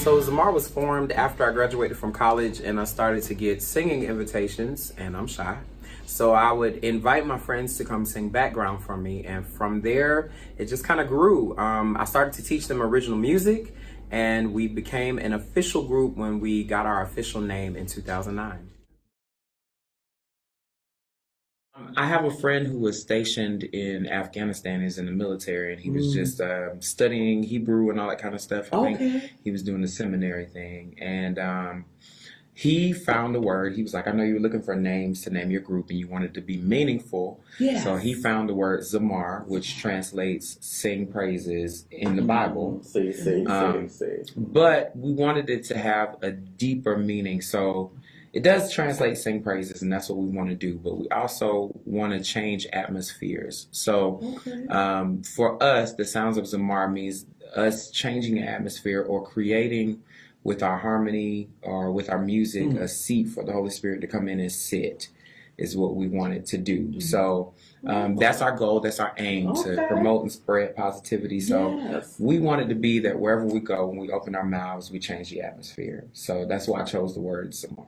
So Zamar was formed after I graduated from college, and I started to get singing invitations, and I'm shy. So I would invite my friends to come sing background for me, and from there, it just kind of grew. I started to teach them original music, and we became an official group when we got our official name in 2009. I have a friend who was stationed in Afghanistan. He's in the military, and he was just studying Hebrew and all that kind of stuff. I think he was doing the seminary thing, and he found a word. He was like, I know you were looking for names to name your group, and you wanted to be meaningful. Yes. So he found the word Zamar, which translates sing praises in the Bible. But we wanted it to have a deeper meaning. So it does translate sing praises, and that's what we want to do. But we also want to change atmospheres. So for us, the sounds of Zamar means us changing an atmosphere or creating with our harmony or with our music a seat for the Holy Spirit to come in and sit is what we wanted to do. So that's our goal. That's our aim, to promote and spread positivity. So we wanted to be that wherever we go, when we open our mouths, we change the atmosphere. So that's why I chose the word Zamar.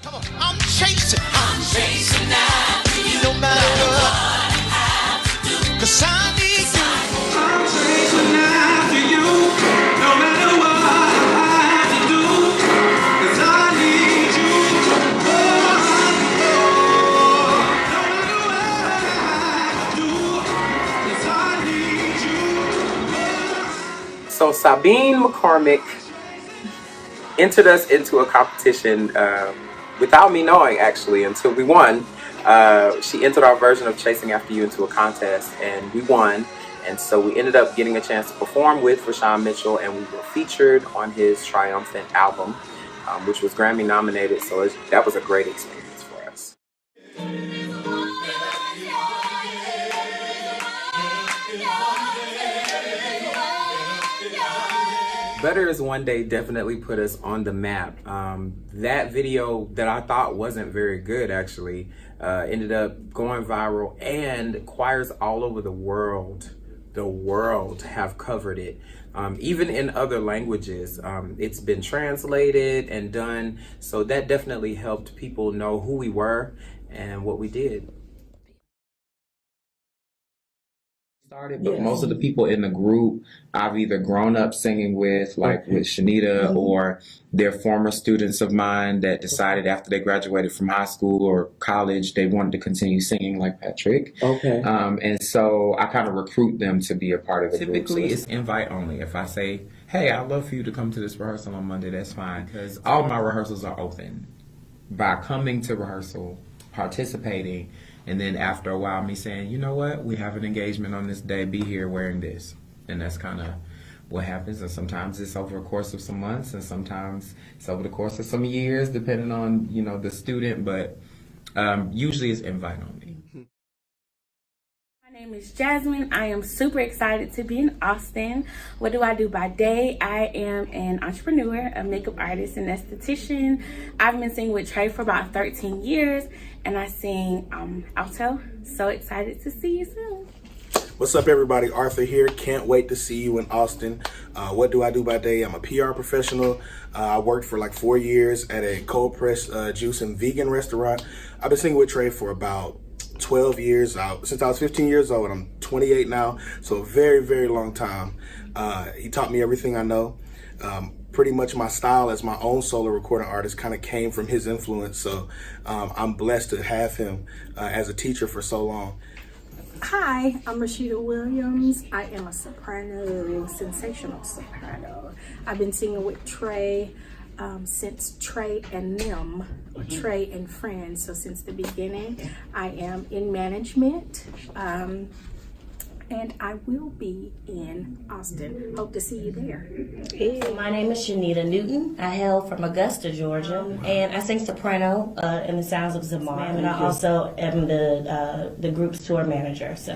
Come on, I'm chasing now, no matter what I have to do, 'cause I need you. I'm chasing after you, no matter what I have to do, 'cause I need you. No matter what I have to do, 'cause I need you. So Sabine McCormick entered us into a competition without me knowing, actually, until we won. She entered our version of Chasing After You into a contest, and we won. And so we ended up getting a chance to perform with Rashawn Mitchell, and we were featured on his triumphant album, which was Grammy nominated. So that was a great experience for us. Better Is One Day definitely put us on the map. That video that I thought wasn't very good, actually, ended up going viral, and choirs all over the world have covered it. Even in other languages, it's been translated and done. So that definitely helped people know who we were and what we did. But most of the people in the group I've either grown up singing with, like with Shanita, or they're former students of mine that decided after they graduated from high school or college they wanted to continue singing, like Patrick. And so I kind of recruit them to be a part of the group. Typically it's invite only. If I say, hey, I'd love for you to come to this rehearsal on Monday, that's fine, because all my rehearsals are open. By coming to rehearsal, participating, and then after a while me saying, you know what, we have an engagement on this day, be here wearing this. And that's kind of what happens. And sometimes it's over a course of some months, and sometimes it's over the course of some years, depending on, you know, the student. But usually it's invite only. My name is Jasmine. I am super excited to be in Austin. What do I do by day? I am an entrepreneur, a makeup artist, and esthetician. I've been singing with Trey for about 13 years, and I sing alto. So excited to see you soon. What's up, everybody? Arthur here. Can't wait to see you in Austin. What do I do by day? I'm a PR professional. I worked for like 4 years at a cold pressed juice and vegan restaurant. I've been singing with Trey for about 12 years, since I was 15 years old. I'm 28 now, so a very, very long time. He taught me everything I know. Pretty much my style as my own solo recording artist kind of came from his influence, so I'm blessed to have him as a teacher for so long. Hi, I'm Rashida Williams. I am a soprano, sensational soprano. I've been singing with Trey since Trey and them, or Trey and Friends. So since the beginning, I am in management, and I will be in Austin. Hope to see you there. Hey. My name is Shanita Newton. I hail from Augusta, Georgia, and I sing soprano in the sounds of Zamar. And I also am the group's tour manager. So.